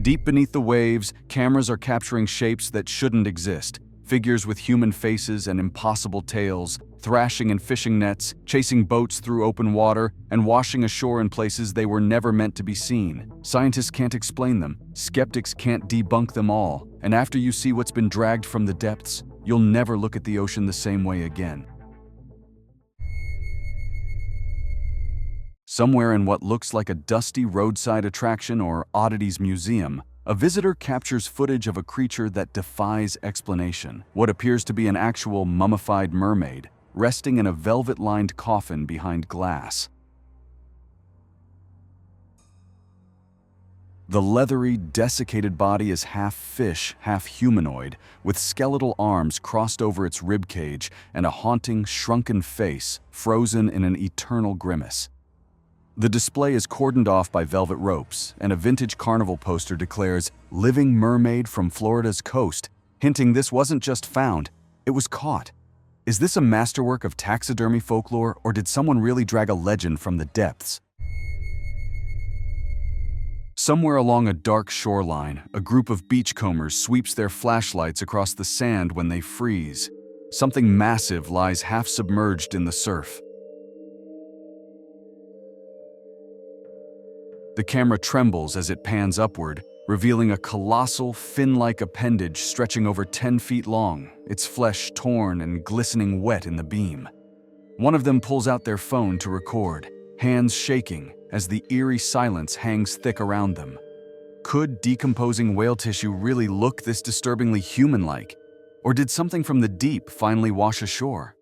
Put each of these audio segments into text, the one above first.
Deep beneath the waves, cameras are capturing shapes that shouldn't exist. Figures with human faces and impossible tails, thrashing in fishing nets, chasing boats through open water, and washing ashore in places they were never meant to be seen. Scientists can't explain them, skeptics can't debunk them all, and after you see what's been dragged from the depths, you'll never look at the ocean the same way again. Somewhere in what looks like a dusty roadside attraction or oddities museum, a visitor captures footage of a creature that defies explanation. What appears to be an actual mummified mermaid, resting in a velvet-lined coffin behind glass. The leathery, desiccated body is half fish, half humanoid, with skeletal arms crossed over its ribcage and a haunting, shrunken face frozen in an eternal grimace. The display is cordoned off by velvet ropes, and a vintage carnival poster declares, "Living mermaid from Florida's coast," hinting this wasn't just found, it was caught. Is this a masterwork of taxidermy folklore, or did someone really drag a legend from the depths? Somewhere along a dark shoreline, a group of beachcombers sweeps their flashlights across the sand when they freeze. Something massive lies half submerged in the surf. The camera trembles as it pans upward, revealing a colossal, fin-like appendage stretching over 10 feet long, its flesh torn and glistening wet in the beam. One of them pulls out their phone to record, hands shaking as the eerie silence hangs thick around them. Could decomposing whale tissue really look this disturbingly human-like? Or did something from the deep finally wash ashore?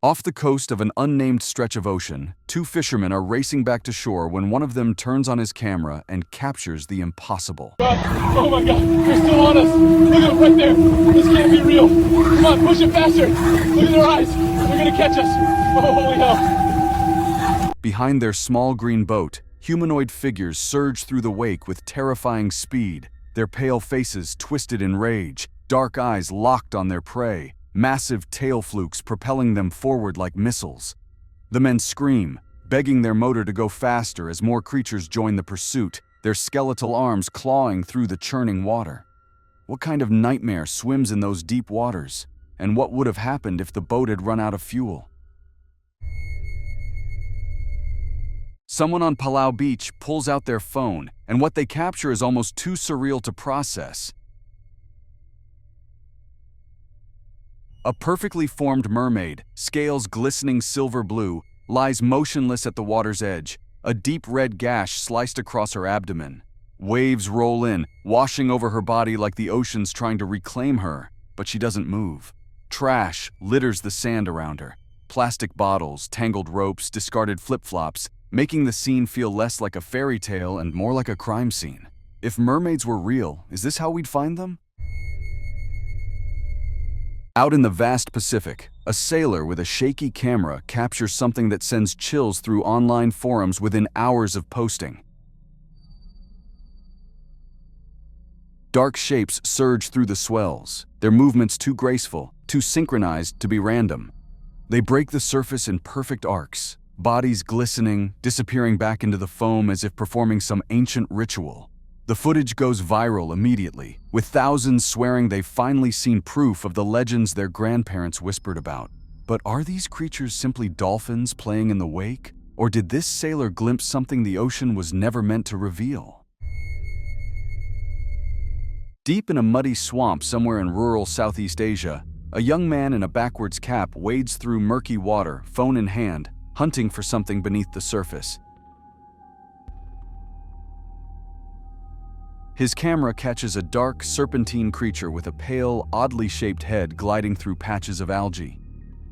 Off the coast of an unnamed stretch of ocean, two fishermen are racing back to shore when one of them turns on his camera and captures the impossible. Oh my God, they're still on us. Look at them right there. This can't be real. Come on, push it faster. Look at their eyes. They're gonna catch us. Oh, holy hell. Behind their small green boat, humanoid figures surge through the wake with terrifying speed, their pale faces twisted in rage, dark eyes locked on their prey, massive tail flukes propelling them forward like missiles. The men scream, begging their motor to go faster as more creatures join the pursuit, their skeletal arms clawing through the churning water. What kind of nightmare swims in those deep waters? And what would have happened if the boat had run out of fuel? Someone on Palau Beach pulls out their phone, and what they capture is almost too surreal to process. A perfectly formed mermaid, scales glistening silver blue, lies motionless at the water's edge, a deep red gash sliced across her abdomen. Waves roll in, washing over her body like the ocean's trying to reclaim her, but she doesn't move. Trash litters the sand around her. Plastic bottles, tangled ropes, discarded flip-flops, making the scene feel less like a fairy tale and more like a crime scene. If mermaids were real, is this how we'd find them? Out in the vast Pacific, a sailor with a shaky camera captures something that sends chills through online forums within hours of posting. Dark shapes surge through the swells, their movements too graceful, too synchronized to be random. They break the surface in perfect arcs, bodies glistening, disappearing back into the foam as if performing some ancient ritual. The footage goes viral immediately, with thousands swearing they've finally seen proof of the legends their grandparents whispered about. But are these creatures simply dolphins playing in the wake? Or did this sailor glimpse something the ocean was never meant to reveal? Deep in a muddy swamp somewhere in rural Southeast Asia, a young man in a backwards cap wades through murky water, phone in hand, hunting for something beneath the surface. His camera catches a dark, serpentine creature with a pale, oddly shaped head gliding through patches of algae.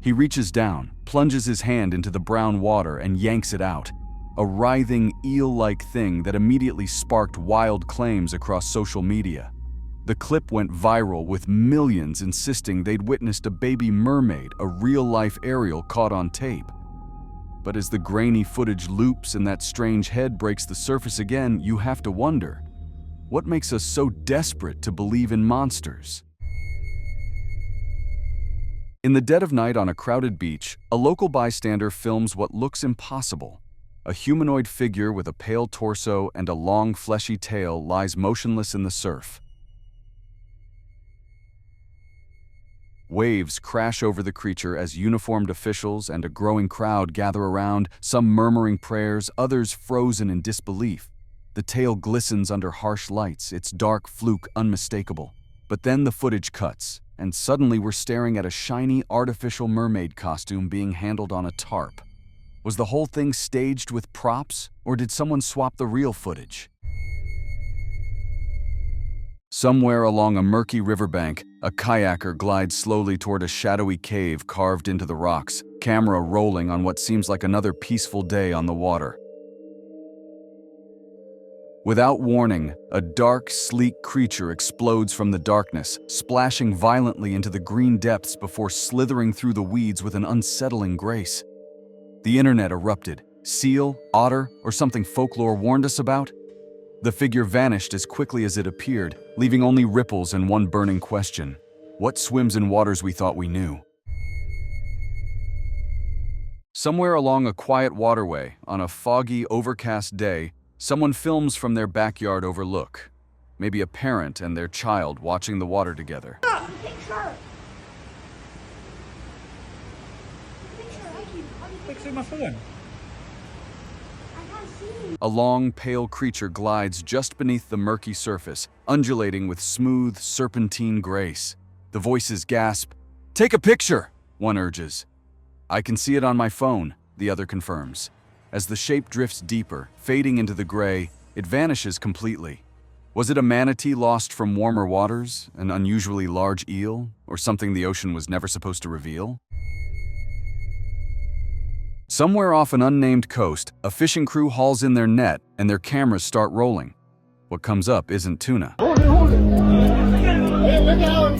He reaches down, plunges his hand into the brown water and yanks it out, a writhing, eel-like thing that immediately sparked wild claims across social media. The clip went viral with millions insisting they'd witnessed a baby mermaid, a real-life aerial caught on tape. But as the grainy footage loops and that strange head breaks the surface again, you have to wonder, what makes us so desperate to believe in monsters? In the dead of night on a crowded beach, a local bystander films what looks impossible. A humanoid figure with a pale torso and a long, fleshy tail lies motionless in the surf. Waves crash over the creature as uniformed officials and a growing crowd gather around, some murmuring prayers, others frozen in disbelief. The tail glistens under harsh lights, its dark fluke unmistakable. But then the footage cuts, and suddenly we're staring at a shiny, artificial mermaid costume being handled on a tarp. Was the whole thing staged with props, or did someone swap the real footage? Somewhere along a murky riverbank, a kayaker glides slowly toward a shadowy cave carved into the rocks, camera rolling on what seems like another peaceful day on the water. Without warning, a dark, sleek creature explodes from the darkness, splashing violently into the green depths before slithering through the weeds with an unsettling grace. The internet erupted. Seal, otter, or something folklore warned us about? The figure vanished as quickly as it appeared, leaving only ripples and one burning question. What swims in waters we thought we knew? Somewhere along a quiet waterway, on a foggy, overcast day, someone films from their backyard overlook. Maybe a parent and their child watching the water together. A long, pale creature glides just beneath the murky surface, undulating with smooth, serpentine grace. The voices gasp. "Take a picture," one urges. "I can see it on my phone," the other confirms. As the shape drifts deeper, fading into the gray, it vanishes completely. Was it a manatee lost from warmer waters, an unusually large eel, or something the ocean was never supposed to reveal? Somewhere off an unnamed coast, a fishing crew hauls in their net and their cameras start rolling. What comes up isn't tuna. Hold it, hold it. Hey, look out.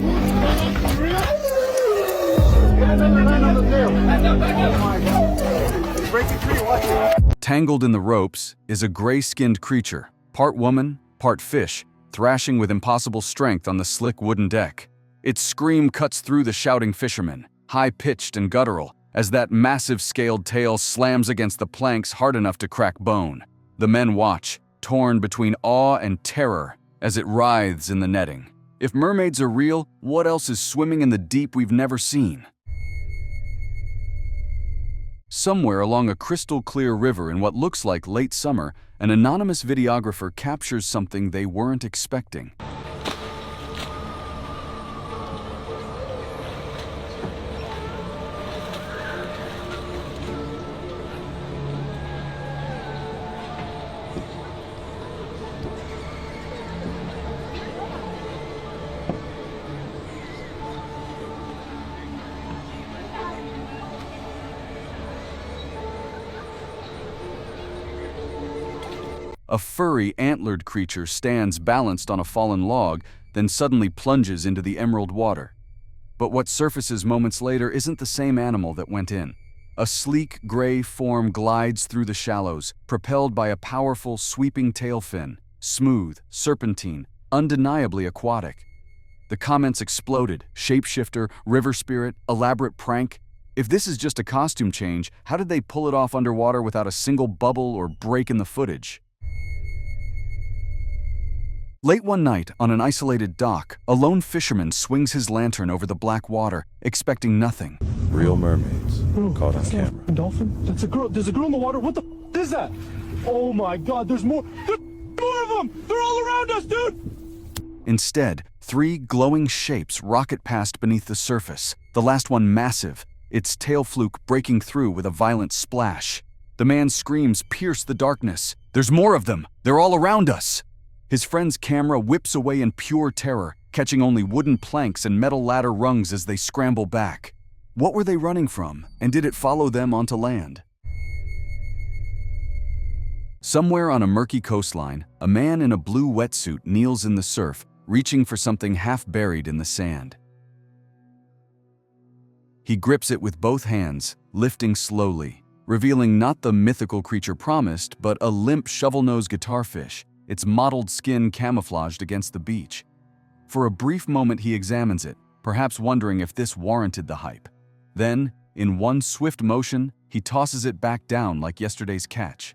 Tangled in the ropes is a gray-skinned creature, part woman, part fish, thrashing with impossible strength on the slick wooden deck. Its scream cuts through the shouting fishermen, high-pitched and guttural, as that massive scaled tail slams against the planks hard enough to crack bone. The men watch, torn between awe and terror, as it writhes in the netting. If mermaids are real, what else is swimming in the deep we've never seen? Somewhere along a crystal-clear river in what looks like late summer, an anonymous videographer captures something they weren't expecting. A furry, antlered creature stands balanced on a fallen log, then suddenly plunges into the emerald water. But what surfaces moments later isn't the same animal that went in. A sleek, gray form glides through the shallows, propelled by a powerful, sweeping tail fin, smooth, serpentine, undeniably aquatic. The comments exploded. Shapeshifter, river spirit, elaborate prank. If this is just a costume change, how did they pull it off underwater without a single bubble or break in the footage? Late one night, on an isolated dock, a lone fisherman swings his lantern over the black water, expecting nothing. Real mermaids, caught on camera. A dolphin? That's a girl. There's a girl in the water. What the is that? Oh my God, there's more. There's more of them! They're all around us, dude! Instead, three glowing shapes rocket past beneath the surface, the last one massive, its tail fluke breaking through with a violent splash. The man's screams pierce the darkness. There's more of them! They're all around us! His friend's camera whips away in pure terror, catching only wooden planks and metal ladder rungs as they scramble back. What were they running from, and did it follow them onto land? Somewhere on a murky coastline, a man in a blue wetsuit kneels in the surf, reaching for something half buried in the sand. He grips it with both hands, lifting slowly, revealing not the mythical creature promised, but a limp shovel-nosed guitarfish, its mottled skin camouflaged against the beach. For a brief moment he examines it, perhaps wondering if this warranted the hype. Then, in one swift motion, he tosses it back down like yesterday's catch.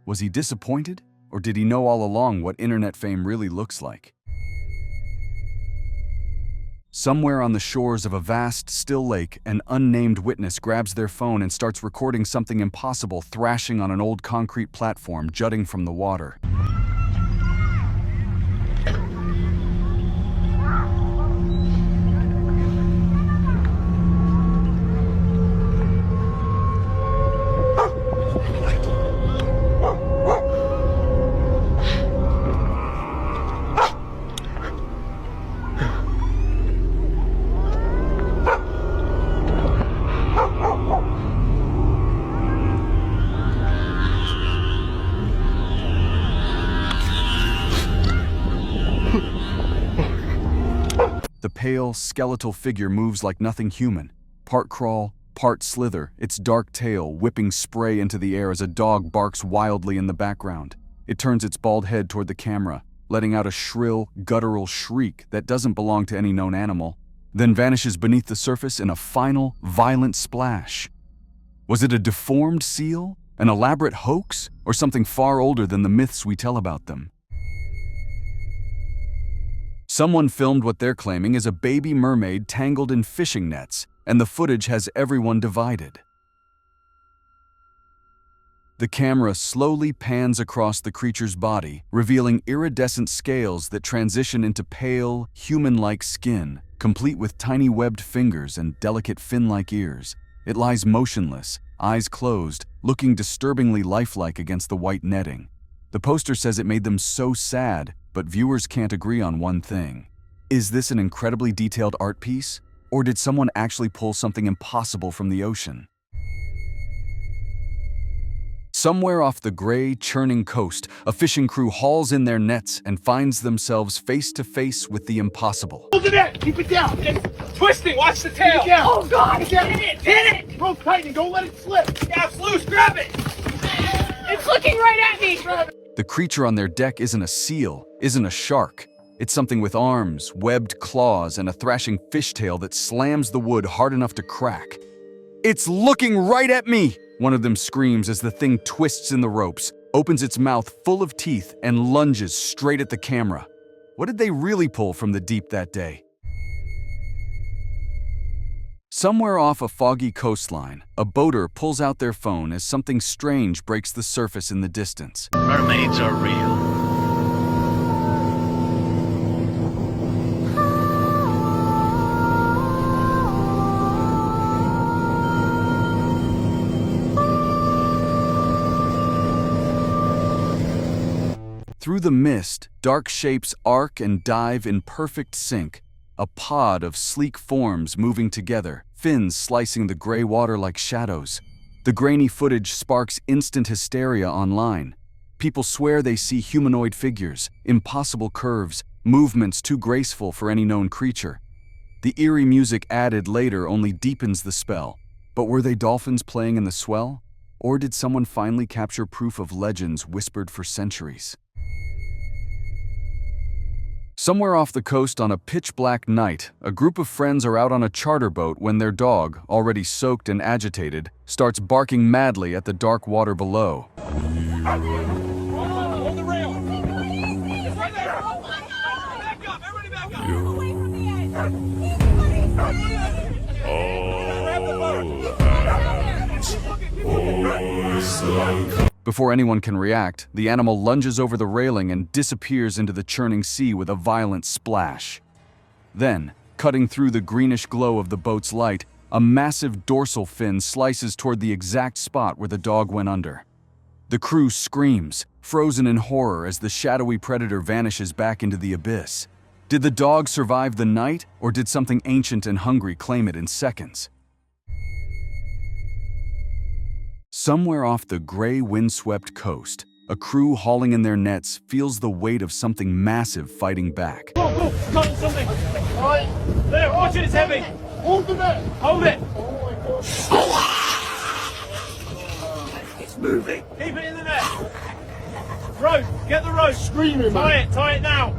Was he disappointed? Or did he know all along what internet fame really looks like? Somewhere on the shores of a vast, still lake, an unnamed witness grabs their phone and starts recording something impossible thrashing on an old concrete platform jutting from the water. The pale, skeletal figure moves like nothing human. Part crawl, part slither, its dark tail whipping spray into the air as a dog barks wildly in the background. It turns its bald head toward the camera, letting out a shrill, guttural shriek that doesn't belong to any known animal, then vanishes beneath the surface in a final, violent splash. Was it a deformed seal, an elaborate hoax, or something far older than the myths we tell about them? Someone filmed what they're claiming is a baby mermaid tangled in fishing nets, and the footage has everyone divided. The camera slowly pans across the creature's body, revealing iridescent scales that transition into pale, human-like skin, complete with tiny webbed fingers and delicate fin-like ears. It lies motionless, eyes closed, looking disturbingly lifelike against the white netting. The poster says it made them so sad, but viewers can't agree on one thing. Is this an incredibly detailed art piece, or did someone actually pull something impossible from the ocean? Somewhere off the gray, churning coast, a fishing crew hauls in their nets and finds themselves face to face with the impossible. Hold the net! Keep it down! It's twisting! Watch the tail! Oh God! Hit it! Hit it! Rope tighten! Don't let it slip! Yeah, it's loose! Grab it! It's looking right at me! The creature on their deck isn't a seal, isn't a shark. It's something with arms, webbed claws, and a thrashing fishtail that slams the wood hard enough to crack. "It's looking right at me!" one of them screams as the thing twists in the ropes, opens its mouth full of teeth, and lunges straight at the camera. What did they really pull from the deep that day? Somewhere off a foggy coastline, a boater pulls out their phone as something strange breaks the surface in the distance. Mermaids are real. Through the mist, dark shapes arc and dive in perfect sync, a pod of sleek forms moving together, fins slicing the gray water like shadows. The grainy footage sparks instant hysteria online. People swear they see humanoid figures, impossible curves, movements too graceful for any known creature. The eerie music added later only deepens the spell. But were they dolphins playing in the swell? Or did someone finally capture proof of legends whispered for centuries? Somewhere off the coast on a pitch-black night, a group of friends are out on a charter boat when their dog, already soaked and agitated, starts barking madly at the dark water below. Hold the rail! It's right there! Back up! Everybody back up! Before anyone can react, the animal lunges over the railing and disappears into the churning sea with a violent splash. Then, cutting through the greenish glow of the boat's light, a massive dorsal fin slices toward the exact spot where the dog went under. The crew screams, frozen in horror as the shadowy predator vanishes back into the abyss. Did the dog survive the night, or did something ancient and hungry claim it in seconds? Somewhere off the gray, windswept coast, a crew hauling in their nets feels the weight of something massive fighting back. Go, go! Cutting something! Alright! There, watch it, it's heavy! Hold the net! Hold it! It's moving. Keep it in the net! Rope! Get the rope! Screaming, man! Tie it now!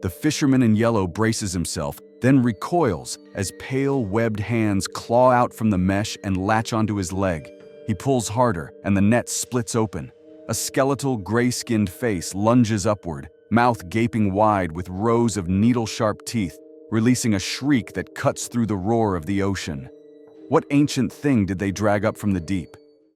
The fisherman in yellow braces himself, then recoils as pale, webbed hands claw out from the mesh and latch onto his leg. He pulls harder, and the net splits open. A skeletal, gray-skinned face lunges upward, mouth gaping wide with rows of needle-sharp teeth, releasing a shriek that cuts through the roar of the ocean. What ancient thing did they drag up from the deep?